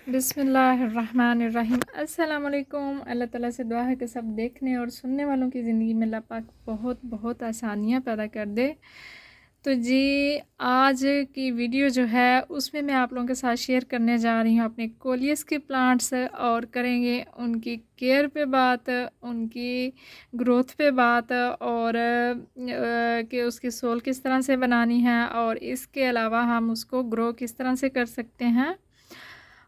बिस्मिल्लाहिर्रहमानिर्रहीम। अस्सलाम वालेकुम। अल्लाह ताला से दुआ है कि सब देखने और सुनने वालों की ज़िंदगी में अल्लाह पाक बहुत बहुत आसानियाँ पैदा कर दे। तो जी, आज की वीडियो जो है उसमें मैं आप लोगों के साथ शेयर करने जा रही हूँ अपने कोलियस के प्लांट्स, और करेंगे उनकी केयर पे बात, उनकी ग्रोथ पे बात, और कि उसकी सोल किस तरह से बनानी है, और इसके अलावा हम उसको ग्रो किस तरह से कर सकते हैं,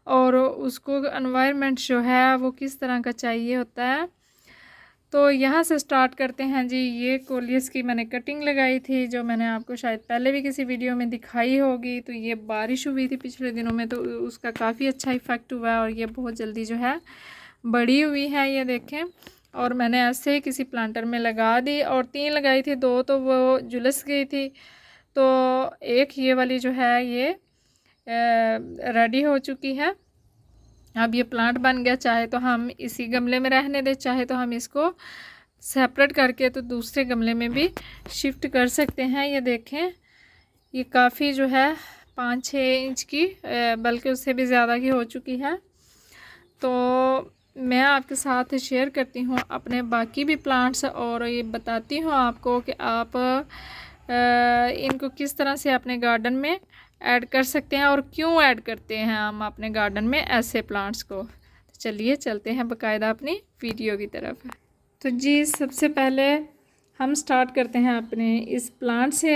और उसको एनवायरनमेंट जो है वो किस तरह का चाहिए होता है। तो यहाँ से स्टार्ट करते हैं जी। ये कोलियस की मैंने कटिंग लगाई थी, जो मैंने आपको शायद पहले भी किसी वीडियो में दिखाई होगी। तो ये बारिश हुई थी पिछले दिनों में, तो उसका काफ़ी अच्छा इफ़ेक्ट हुआ है, और ये बहुत जल्दी जो है बड़ी हुई है, ये देखें। और मैंने ऐसे ही किसी प्लांटर में लगा दी, और 3 लगाई थी, 2 तो वो झुलस गई थी। तो एक ये वाली जो है ये रेडी हो चुकी है। अब ये प्लांट बन गया। चाहे तो हम इसी गमले में रहने दें, चाहे तो हम इसको सेपरेट करके तो दूसरे गमले में भी शिफ्ट कर सकते हैं। ये देखें, ये काफ़ी जो है 5-6 इंच की, बल्कि उससे भी ज़्यादा की हो चुकी है। तो मैं आपके साथ शेयर करती हूँ अपने बाकी भी प्लांट्स, और ये बताती हूँ आपको कि आप इनको किस तरह से अपने गार्डन में ऐड कर सकते हैं, और क्यों ऐड करते हैं हम अपने गार्डन में ऐसे प्लांट्स को। तो चलिए चलते हैं बाकायदा अपनी वीडियो की तरफ। तो जी, सबसे पहले हम स्टार्ट करते हैं अपने इस प्लांट से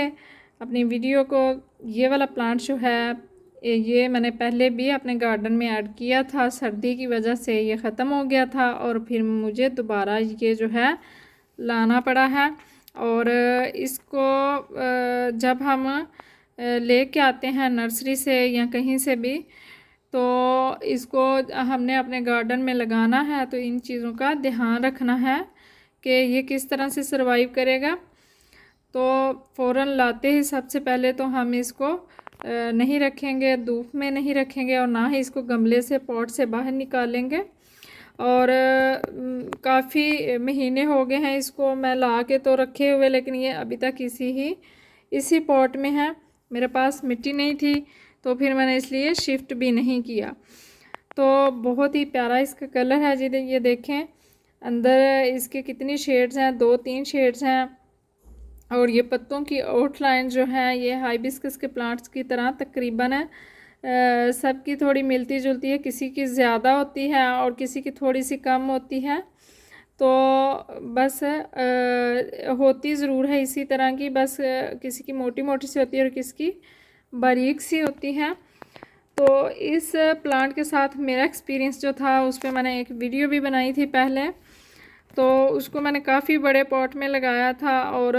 अपनी वीडियो को। ये वाला प्लांट जो है ये मैंने पहले भी अपने गार्डन में ऐड किया था। सर्दी की वजह से ये ख़त्म हो गया था, और फिर मुझे दोबारा ये जो है लाना पड़ा है। और इसको जब हम लेके आते हैं नर्सरी से या कहीं से भी, तो इसको हमने अपने गार्डन में लगाना है। तो इन चीज़ों का ध्यान रखना है कि ये किस तरह से सरवाइव करेगा। तो फ़ौरन लाते ही सबसे पहले तो हम इसको नहीं रखेंगे, धूप में नहीं रखेंगे, और ना ही इसको गमले से पॉट से बाहर निकालेंगे। और काफ़ी महीने हो गए हैं इसको मैं ला के तो रखे हुए, लेकिन ये अभी तक इसी पॉट में है। मेरे पास मिट्टी नहीं थी, तो फिर मैंने इसलिए शिफ्ट भी नहीं किया। तो बहुत ही प्यारा इसका कलर है जी। ये देखें, अंदर इसके कितनी शेड्स हैं, 2-3 शेड्स हैं। और ये पत्तों की आउटलाइन जो है ये हाइबिस्कस के प्लांट्स की तरह तकरीबन है, सबकी थोड़ी मिलती जुलती है। किसी की ज़्यादा होती है और किसी की थोड़ी सी कम होती है। तो बस होती ज़रूर है इसी तरह की, बस किसी की मोटी मोटी सी होती है और किसी की बारीक सी होती है। तो इस प्लांट के साथ मेरा एक्सपीरियंस जो था उस पर मैंने एक वीडियो भी बनाई थी पहले। तो उसको मैंने काफ़ी बड़े पॉट में लगाया था, और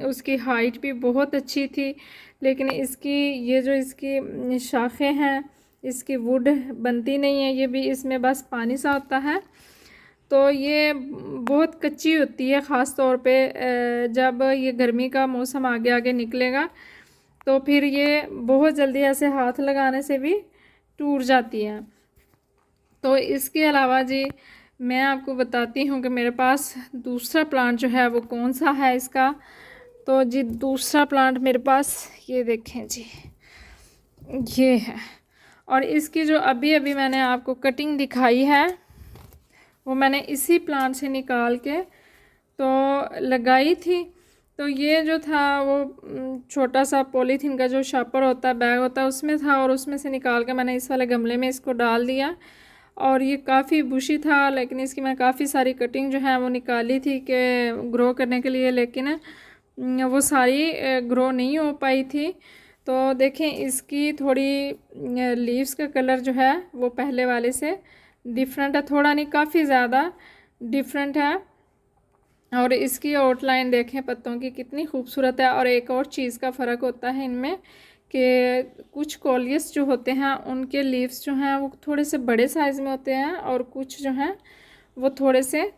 उसकी हाइट भी बहुत अच्छी थी। लेकिन इसकी ये जो इसकी शाखें हैं, इसकी वुड बनती नहीं है, ये भी इसमें बस पानी सा होता है। तो ये बहुत कच्ची होती है, ख़ास तौर पे जब ये गर्मी का मौसम आगे आगे निकलेगा, तो फिर ये बहुत जल्दी ऐसे हाथ लगाने से भी टूट जाती है। तो इसके अलावा जी, मैं आपको बताती हूँ कि मेरे पास दूसरा प्लांट जो है वो कौन सा है इसका। तो जी, दूसरा प्लांट मेरे पास ये देखें जी, ये है। और इसकी जो अभी अभी मैंने आपको कटिंग दिखाई है, वो मैंने इसी प्लांट से निकाल के तो लगाई थी। तो ये जो था वो छोटा सा पॉलीथीन का जो शापर होता है, बैग होता है, उसमें था, और उसमें से निकाल के मैंने इस वाले गमले में इसको डाल दिया। और ये काफ़ी बुशी था, लेकिन इसकी मैं काफ़ी सारी कटिंग जो है वो निकाली थी कि ग्रो करने के लिए, लेकिन वो सारी ग्रो नहीं हो पाई थी। तो देखें, इसकी थोड़ी लीव्स का कलर जो है वो पहले वाले से डिफरेंट है, थोड़ा नहीं काफ़ी ज़्यादा डिफरेंट है। और इसकी आउटलाइन देखें पत्तों की कितनी खूबसूरत है। और एक और चीज़ का फ़र्क होता है इनमें कि कुछ कोलियस जो होते हैं उनके लीव्स जो हैं वो थोड़े से बड़े साइज़ में होते हैं, और कुछ जो हैं वो थोड़े से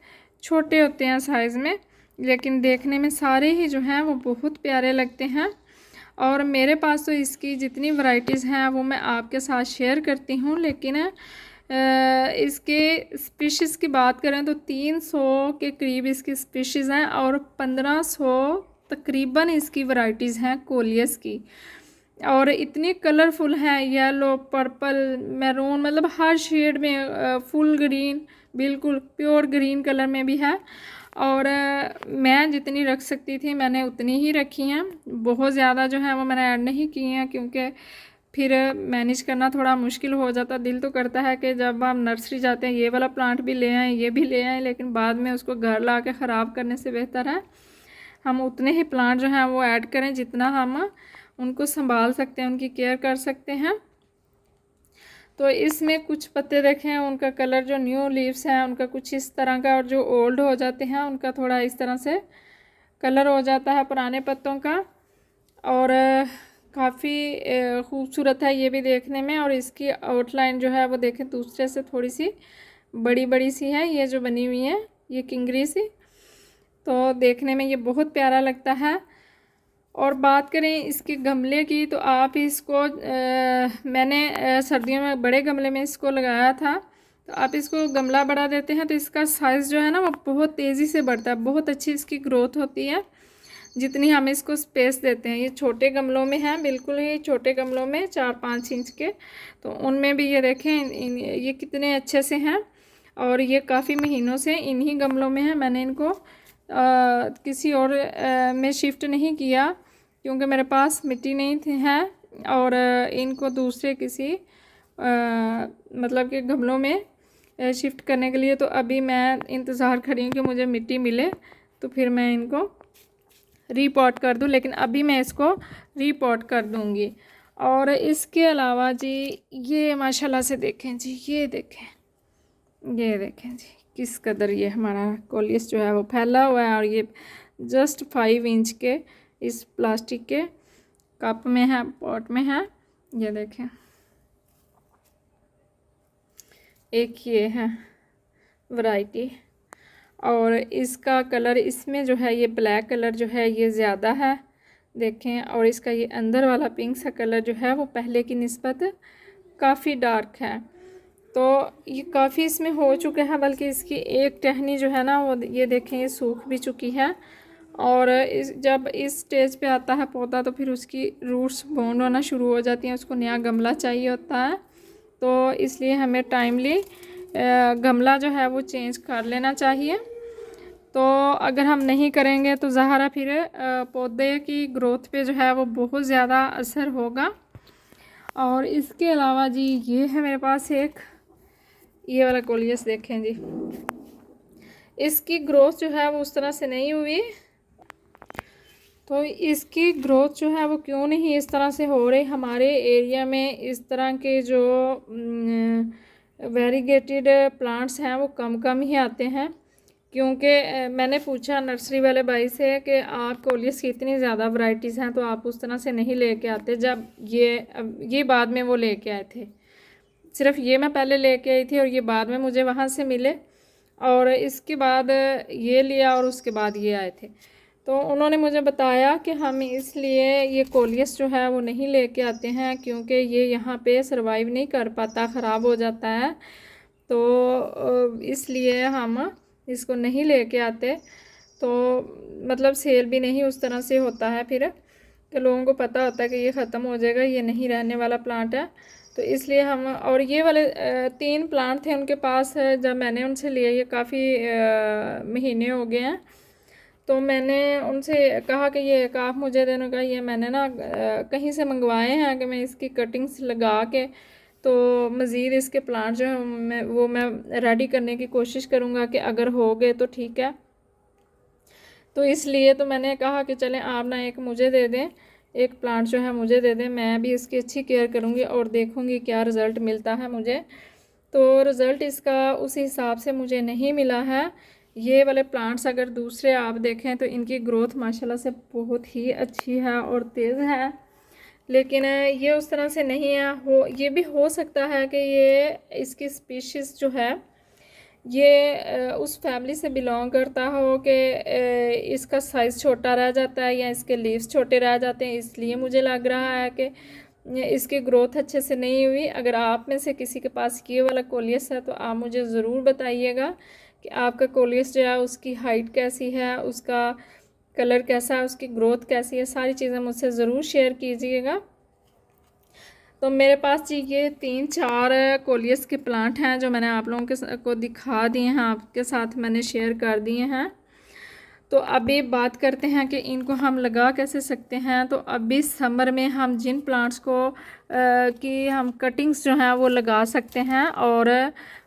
छोटे होते हैं साइज़ में, लेकिन देखने में सारे ही जो हैं वो बहुत प्यारे लगते हैं। और मेरे पास तो इसकी जितनी वैरायटीज़ हैं वो मैं आपके साथ शेयर करती हूँ, लेकिन इसके स्पीशीज़ की बात करें तो 300 के करीब इसकी स्पीशीज़ हैं, और 1500 तकरीबन इसकी वैरायटीज़ हैं कोलियस की। और इतनी कलरफुल हैं, येलो, पर्पल, मैरून, मतलब हर शेड में, फुल ग्रीन, बिल्कुल प्योर ग्रीन कलर में भी है। और मैं जितनी रख सकती थी मैंने उतनी ही रखी हैं, बहुत ज़्यादा जो है वो मैंने ऐड नहीं की हैं, क्योंकि फिर मैनेज करना थोड़ा मुश्किल हो जाता। दिल तो करता है कि जब हम नर्सरी जाते हैं ये वाला प्लांट भी ले आएँ, ये भी ले आएँ, लेकिन बाद में उसको घर ला के ख़राब करने से बेहतर है हम उतने ही प्लांट जो हैं वो ऐड करें जितना हम उनको संभाल सकते हैं, उनकी केयर कर सकते हैं। तो इसमें कुछ पत्ते देखें, उनका कलर जो न्यू लीव्स हैं उनका कुछ इस तरह का, और जो ओल्ड हो जाते हैं उनका थोड़ा इस तरह से कलर हो जाता है पुराने पत्तों का। और काफ़ी खूबसूरत है ये भी देखने में। और इसकी आउटलाइन जो है वो देखें दूसरे से थोड़ी सी बड़ी बड़ी सी है, ये जो बनी हुई है ये किंगरी सी, तो देखने में ये बहुत प्यारा लगता है। और बात करें इसके गमले की, तो आप इसको मैंने सर्दियों में बड़े गमले में इसको लगाया था, तो आप इसको गमला बढ़ा देते हैं तो इसका साइज़ जो है ना वो बहुत तेज़ी से बढ़ता है, बहुत अच्छी इसकी ग्रोथ होती है जितनी हम इसको स्पेस देते हैं। ये छोटे गमलों में है, बिल्कुल ही छोटे गमलों में 4-5 इंच के, तो उनमें भी ये देखें ये कितने अच्छे से हैं। और ये काफ़ी महीनों से इन्हीं गमलों में है, मैंने इनको किसी और में शिफ्ट नहीं किया क्योंकि मेरे पास मिट्टी नहीं थी है। और इनको दूसरे किसी मतलब कि गमलों में शिफ्ट करने के लिए, तो अभी मैं इंतज़ार खड़ी हूँ कि मुझे मिट्टी मिले तो फिर मैं इनको रीपॉट कर दूँ, लेकिन अभी मैं इसको रीपॉट कर दूँगी। और इसके अलावा जी ये माशाल्लाह से देखें जी, ये देखें जी किस कदर ये हमारा कोलियस जो है वो फैला हुआ है। और ये जस्ट 5 इंच के इस प्लास्टिक के कप में है, पॉट में है, ये देखें। एक ये है वैरायटी, और इसका कलर इसमें जो है ये ब्लैक कलर जो है ये ज़्यादा है देखें। और इसका ये अंदर वाला पिंक सा कलर जो है वो पहले की निस्बत काफ़ी डार्क है, तो ये काफ़ी इसमें हो चुका है, बल्कि इसकी एक टहनी जो है ना वो ये देखें ये सूख भी चुकी है। और जब इस स्टेज पे आता है पौधा तो फिर उसकी रूट्स बाउंड होना शुरू हो जाती हैं, उसको नया गमला चाहिए होता है, तो इसलिए हमें टाइमली गमला जो है वो चेंज कर लेना चाहिए। तो अगर हम नहीं करेंगे तो ज़ाहिर फिर पौधे की ग्रोथ पे जो है वो बहुत ज़्यादा असर होगा। और इसके अलावा जी ये है मेरे पास एक ये वाला कोलियस देखें जी, इसकी ग्रोथ जो है वो उस तरह से नहीं हुई, तो इसकी ग्रोथ जो है वो क्यों नहीं इस तरह से हो रही। हमारे एरिया में इस तरह के जो वेरीगेटेड प्लांट्स हैं वो कम ही आते हैं, क्योंकि मैंने पूछा नर्सरी वाले भाई से कि आप कोलियस की इतनी ज़्यादा वैरायटीज़ हैं तो आप उस तरह से नहीं लेके आते, जब ये बाद में वो लेके आए थे। सिर्फ ये मैं पहले लेके आई थी और ये बाद में मुझे वहाँ से मिले, और इसके बाद ये लिया और उसके बाद ये आए थे। तो उन्होंने मुझे बताया कि हम इसलिए ये कोलियस जो है वो नहीं लेके आते हैं क्योंकि ये यहाँ पे सरवाइव नहीं कर पाता, ख़राब हो जाता है, तो इसलिए हम इसको नहीं लेके आते। तो मतलब सेल भी नहीं उस तरह से होता है फिर, कि लोगों को पता होता है कि ये ख़त्म हो जाएगा, ये नहीं रहने वाला प्लांट है, तो इसलिए हम। और ये वाले 3 प्लांट थे उनके पास, जब मैंने उनसे लिया, ये काफ़ी महीने हो गए हैं, तो मैंने उनसे कहा कि ये आप मुझे देने का, ये मैंने ना कहीं से मंगवाए हैं कि मैं इसकी कटिंग्स लगा के तो मज़ीद इसके प्लांट जो है मैं रेडी करने की कोशिश करूँगा कि अगर हो गए तो ठीक है। तो इसलिए तो मैंने कहा कि चलें आप ना एक मुझे दे दें, एक प्लांट जो है मुझे दे दें, मैं भी इसकी अच्छी केयर करूँगी और देखूँगी क्या रिज़ल्ट मिलता है मुझे। तो रिज़ल्ट इसका उस हिसाब से मुझे नहीं मिला है। ये वाले प्लांट्स अगर दूसरे आप देखें तो इनकी ग्रोथ माशाल्लाह से बहुत ही अच्छी है और तेज़ है, लेकिन ये उस तरह से नहीं है। ये भी हो सकता है कि ये इसकी स्पीशीज़ जो है ये उस फैमिली से बिलोंग करता हो कि इसका साइज़ छोटा रह जाता है या इसके लीव्स छोटे रह जाते हैं, इसलिए मुझे लग रहा है कि इसकी ग्रोथ अच्छे से नहीं हुई। अगर आप में से किसी के पास ये वाला कोलियस है तो आप मुझे ज़रूर बताइएगा कि आपका कोलियस जो है उसकी हाइट कैसी है, उसका कलर कैसा है, उसकी ग्रोथ कैसी है, सारी चीज़ें मुझसे ज़रूर शेयर कीजिएगा। तो मेरे पास जी ये 3-4 कोलियस के प्लांट हैं जो मैंने आप लोगों को दिखा दिए हैं, आपके साथ मैंने शेयर कर दिए हैं। तो अभी बात करते हैं कि इनको हम लगा कैसे सकते हैं। तो अभी समर में हम जिन प्लांट्स को की हम कटिंग्स जो हैं वो लगा सकते हैं और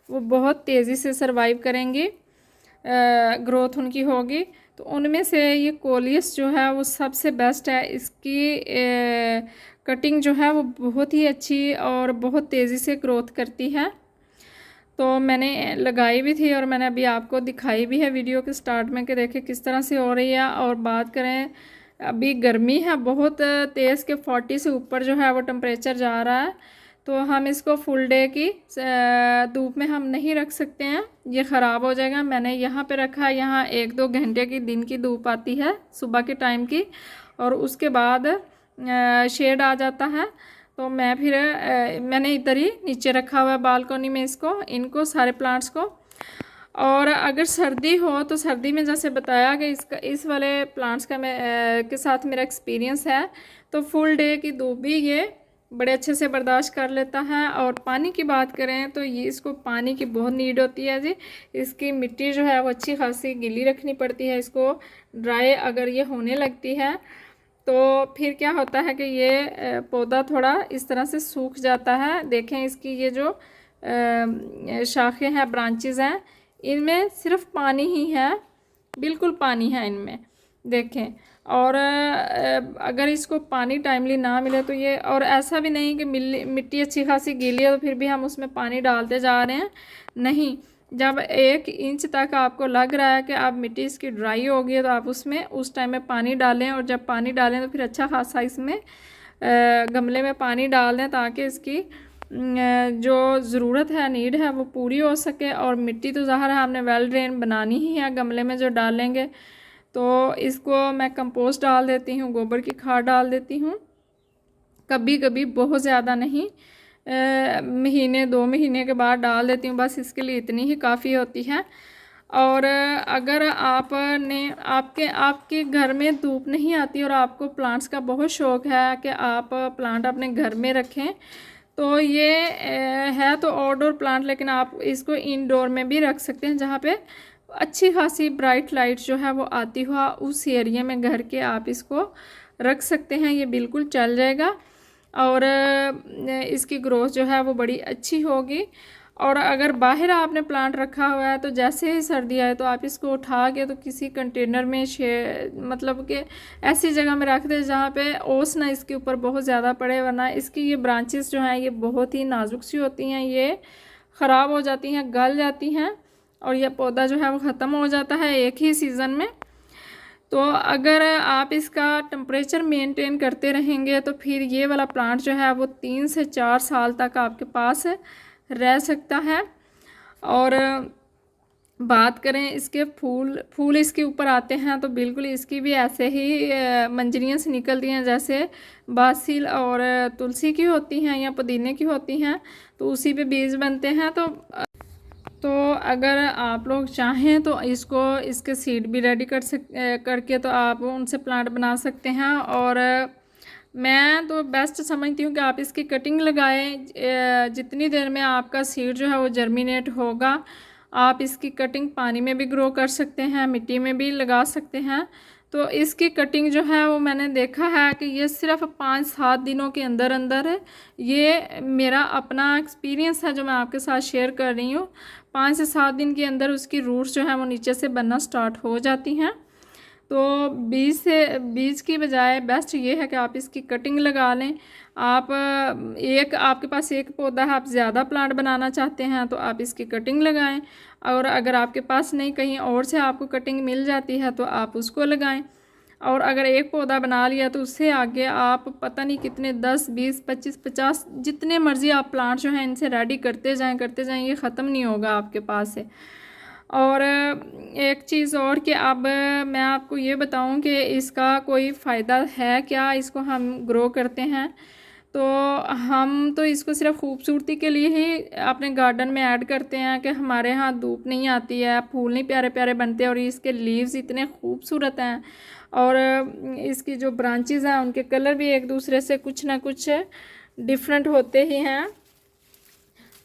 वो बहुत तेज़ी से सरवाइव करेंगी, ग्रोथ उनकी होगी। तो उनमें से ये कोलियस जो है वो सबसे बेस्ट है। इसकी कटिंग जो है वो बहुत ही अच्छी और बहुत तेज़ी से ग्रोथ करती है। तो मैंने लगाई भी थी और मैंने अभी आपको दिखाई भी है वीडियो के स्टार्ट में कि देखें किस तरह से हो रही है। और बात करें, अभी गर्मी है बहुत तेज़ के 40 से ऊपर जो है वो टेम्परेचर जा रहा है। तो हम इसको फुल डे की धूप में हम नहीं रख सकते हैं, ये ख़राब हो जाएगा। मैंने यहाँ पे रखा है, यहाँ 1-2 घंटे की दिन की धूप आती है सुबह के टाइम की, और उसके बाद शेड आ जाता है। तो मैं फिर मैंने इधर ही नीचे रखा हुआ है बालकनी में इनको सारे प्लांट्स को। और अगर सर्दी हो तो सर्दी में जैसे बताया कि इस वाले प्लांट्स का के साथ मेरा एक्सपीरियंस है, तो फुल डे की धूप भी ये बड़े अच्छे से बर्दाश्त कर लेता है। और पानी की बात करें तो ये इसको पानी की बहुत नीड होती है जी। इसकी मिट्टी जो है वो अच्छी खासी गीली रखनी पड़ती है, इसको ड्राई अगर ये होने लगती है तो फिर क्या होता है कि ये पौधा थोड़ा इस तरह से सूख जाता है। देखें इसकी ये जो शाखें हैं, ब्रांचेस हैं, इनमें सिर्फ पानी ही है, बिल्कुल पानी है इनमें, देखें। और अगर इसको पानी टाइमली ना मिले तो ये, और ऐसा भी नहीं कि मिट्टी अच्छी खासी गीली है तो फिर भी हम उसमें पानी डालते जा रहे हैं, नहीं। जब 1 इंच तक आपको लग रहा है कि अब मिट्टी इसकी ड्राई हो गई है तो आप उसमें उस टाइम में पानी डालें। और जब पानी डालें तो फिर अच्छा खासा इसमें गमले में पानी डाल दें ताकि इसकी जो ज़रूरत है, नीड है, वो पूरी हो सके। और मिट्टी तो ज़ाहिर है हमने वेल ड्रेन बनानी ही है गमले में जो डालेंगे। तो इसको मैं कंपोस्ट डाल देती हूँ, गोबर की खाद डाल देती हूँ, कभी कभी बहुत ज़्यादा नहीं, महीने 2 महीने के बाद डाल देती हूँ, बस इसके लिए इतनी ही काफ़ी होती है। और अगर आपके घर में धूप नहीं आती और आपको प्लांट्स का बहुत शौक़ है कि आप प्लांट अपने घर में रखें, तो ये है तो आउटडोर प्लांट, लेकिन आप इसको इंडोर में भी रख सकते हैं जहाँ पे अच्छी खासी ब्राइट लाइट जो है वो आती हुआ उस एरिया में घर के आप इसको रख सकते हैं, ये बिल्कुल चल जाएगा। और इसकी ग्रोथ जो है वो बड़ी अच्छी होगी। और अगर बाहर आपने प्लांट रखा हुआ है तो जैसे ही सर्दी आए तो आप इसको उठा के तो किसी कंटेनर में मतलब कि ऐसी जगह में रख दें जहाँ पे ओस ना इसके ऊपर बहुत ज़्यादा पड़े, वरना इसकी ये ब्रांचेस जो हैं ये बहुत ही नाजुक सी होती हैं, ये ख़राब हो जाती हैं, गल जाती हैं और यह पौधा जो है वो ख़त्म हो जाता है एक ही सीज़न में। तो अगर आप इसका टेम्परेचर मेंटेन करते रहेंगे तो फिर ये वाला प्लांट जो है वो 3 से 4 साल तक आपके पास रह सकता है। और बात करें इसके फूल इसके ऊपर आते हैं तो बिल्कुल इसकी भी ऐसे ही मंजरियाँ से निकलती हैं जैसे बासिल और तुलसी की होती हैं या पुदीने की होती हैं, तो उसी पे बीज बनते हैं। तो अगर आप लोग चाहें तो इसके सीड भी रेडी करके तो आप उनसे प्लांट बना सकते हैं। और मैं तो बेस्ट समझती हूँ कि आप इसकी कटिंग लगाएं, जितनी देर में आपका सीड जो है वो जर्मिनेट होगा आप इसकी कटिंग पानी में भी ग्रो कर सकते हैं, मिट्टी में भी लगा सकते हैं। तो इसकी कटिंग जो है वो मैंने देखा है कि ये सिर्फ 5-7 दिनों के अंदर अंदर, ये मेरा अपना एक्सपीरियंस है जो मैं आपके साथ शेयर कर रही हूँ, 5 से 7 दिन के अंदर उसकी रूट्स जो है वो नीचे से बनना स्टार्ट हो जाती हैं। तो बीज की बजाय बेस्ट ये है कि आप इसकी कटिंग लगा लें। आपके पास एक पौधा है, आप ज़्यादा प्लांट बनाना चाहते हैं तो आप इसकी कटिंग लगाएं। और अगर आपके पास नहीं, कहीं और से आपको कटिंग मिल जाती है तो आप उसको लगाएं। और अगर एक पौधा बना लिया तो उससे आगे आप पता नहीं कितने 10, 20, 25, 50 जितने मर्ज़ी आप प्लांट जो हैं इनसे रेडी करते जाएं, ये ख़त्म नहीं होगा आपके पास से। और एक चीज़ और कि अब मैं आपको ये बताऊं कि इसका कोई फ़ायदा है क्या, इसको हम ग्रो करते हैं तो हम तो इसको सिर्फ खूबसूरती के लिए ही अपने गार्डन में ऐड करते हैं कि हमारे यहाँ धूप नहीं आती है, फूल नहीं प्यारे प्यारे बनते और इसके लीव्स इतने खूबसूरत हैं और इसकी जो ब्रांचेस हैं उनके कलर भी एक दूसरे से कुछ ना कुछ डिफरेंट होते ही हैं।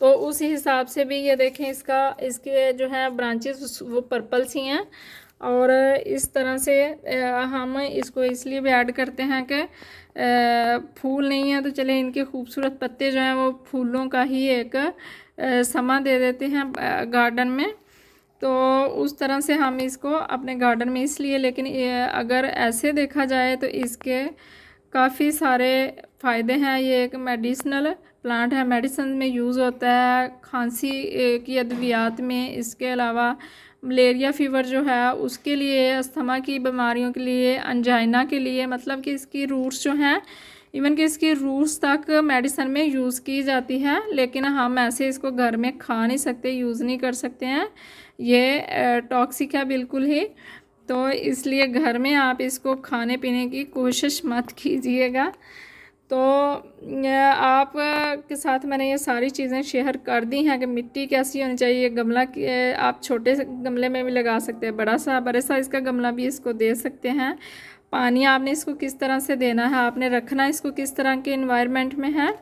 तो उस हिसाब से भी ये देखें इसके जो है ब्रांचेस वो पर्पल सी हैं। और इस तरह से हम इसको इसलिए भी ऐड करते हैं कि फूल नहीं है तो चले इनके खूबसूरत पत्ते जो हैं वो फूलों का ही एक समा दे देते हैं गार्डन में। तो उस तरह से हम इसको अपने गार्डन में इसलिए, लेकिन अगर ऐसे देखा जाए तो इसके काफ़ी सारे फ़ायदे हैं। ये एक मेडिसिनल प्लांट है, मेडिसिन में यूज़ होता है, खांसी की अद्वियात में। इसके अलावा मलेरिया फ़ीवर जो है उसके लिए, अस्थमा की बीमारियों के लिए, अंजाइना के लिए, मतलब कि इसकी रूट्स जो हैं, इवन कि इसकी रूट्स तक मेडिसिन में यूज़ की जाती है। लेकिन हम ऐसे इसको घर में खा नहीं सकते, यूज़ नहीं कर सकते हैं, ये टॉक्सिक है बिल्कुल ही। तो इसलिए घर में आप इसको खाने पीने की कोशिश मत कीजिएगा। तो आप के साथ मैंने ये सारी चीज़ें शेयर कर दी हैं कि मिट्टी कैसी होनी चाहिए। गमला आप छोटे से गमले में भी लगा सकते हैं, बड़े साइज़ का गमला भी इसको दे सकते हैं। पानी आपने इसको किस तरह से देना है, आपने रखना इसको किस तरह के इन्वायरमेंट में है।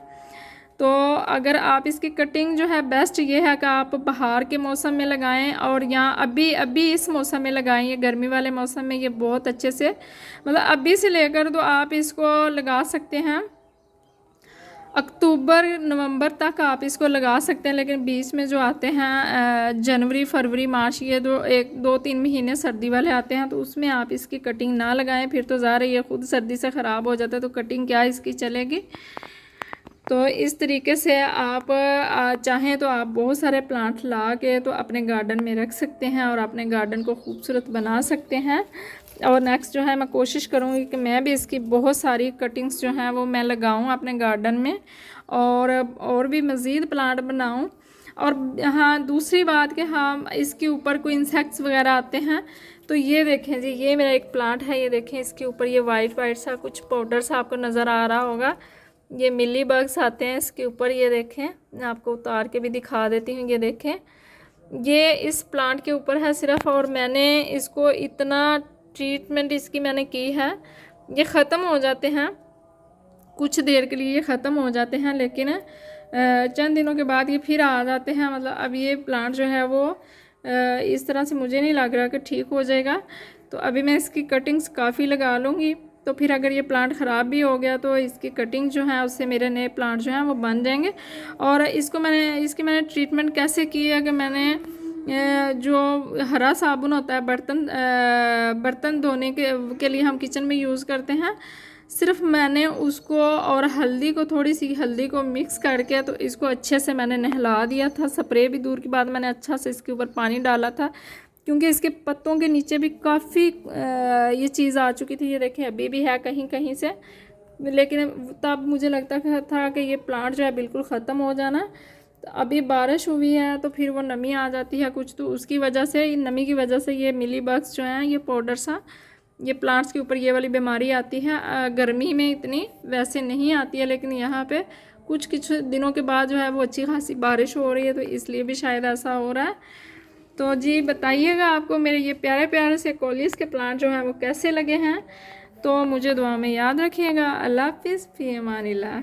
तो अगर आप इसकी कटिंग जो है बेस्ट ये है कि आप बाहर के मौसम में लगाएं और यहाँ अभी इस मौसम में लगाएं। ये गर्मी वाले मौसम में ये बहुत अच्छे से, मतलब अभी से लेकर तो आप इसको लगा सकते हैं अक्टूबर नवंबर तक आप इसको लगा सकते हैं। लेकिन बीच में जो आते हैं जनवरी फरवरी मार्च, ये 2-3 महीने सर्दी वाले आते हैं, तो उसमें आप इसकी कटिंग ना लगाएं। फिर तो ज़ाहिर है ये खुद सर्दी से ख़राब हो जाता है, तो कटिंग क्या इसकी चलेगी। तो इस तरीके से आप चाहें तो आप बहुत सारे प्लांट ला के तो अपने गार्डन में रख सकते हैं और अपने गार्डन को खूबसूरत बना सकते हैं। और नेक्स्ट जो है मैं कोशिश करूँगी कि मैं भी इसकी बहुत सारी कटिंग्स जो हैं वो मैं लगाऊँ अपने गार्डन में और भी मज़ीद प्लांट बनाऊँ। और हाँ, दूसरी बात कि हाँ इसके ऊपर कोई इंसेक्ट्स वगैरह आते हैं तो ये देखें जी, ये मेरा एक प्लांट है, ये देखें इसके ऊपर ये वाइट सा कुछ पाउडर सा आपको नज़र आ रहा होगा। ये मिली बग्स आते हैं इसके ऊपर, ये देखें, मैं आपको उतार के भी दिखा देती हूँ। ये देखें, ये इस प्लांट के ऊपर है सिर्फ, और मैंने इसको इतना ट्रीटमेंट इसकी मैंने की है, ये ख़त्म हो जाते हैं कुछ देर के लिए, ये ख़त्म हो जाते हैं, लेकिन चंद दिनों के बाद ये फिर आ जाते हैं। मतलब अब ये प्लांट जो है वो इस तरह से मुझे नहीं लग रहा कि ठीक हो जाएगा। तो अभी मैं इसकी कटिंग्स काफ़ी लगा लूँगी, तो फिर अगर ये प्लांट ख़राब भी हो गया तो इसकी कटिंग जो है उससे मेरे नए प्लांट जो हैं वो बन जाएंगे। और इसकी मैंने ट्रीटमेंट कैसे की है कि मैंने जो हरा साबुन होता है बर्तन धोने के लिए हम किचन में यूज़ करते हैं, सिर्फ मैंने उसको और हल्दी को, थोड़ी सी हल्दी को मिक्स करके तो इसको अच्छे से मैंने नहला दिया था। स्प्रे भी दूर की बात, मैंने अच्छा से इसके ऊपर पानी डाला था, क्योंकि इसके पत्तों के नीचे भी काफ़ी ये चीज़ आ चुकी थी। ये देखें अभी भी है कहीं कहीं से, लेकिन तब मुझे लगता था कि ये प्लांट जो है बिल्कुल ख़त्म हो जाना। तो अभी बारिश हुई है तो फिर वो नमी आ जाती है कुछ, तो उसकी वजह से, नमी की वजह से ये मिली बग्स जो हैं, ये पाउडर सा, ये प्लांट्स के ऊपर ये वाली बीमारी आती है। गर्मी में इतनी वैसे नहीं आती है, लेकिन यहाँ पे कुछ दिनों के बाद जो है वो अच्छी खासी बारिश हो रही है, तो इसलिए भी शायद ऐसा हो रहा है। तो जी बताइएगा आपको मेरे ये प्यारे प्यारे से कॉलीज के प्लांट जो हैं वो कैसे लगे हैं। तो मुझे दुआ में याद रखिएगा। अल्लाह हाफिज़, फ़ी अमानिल्लाह।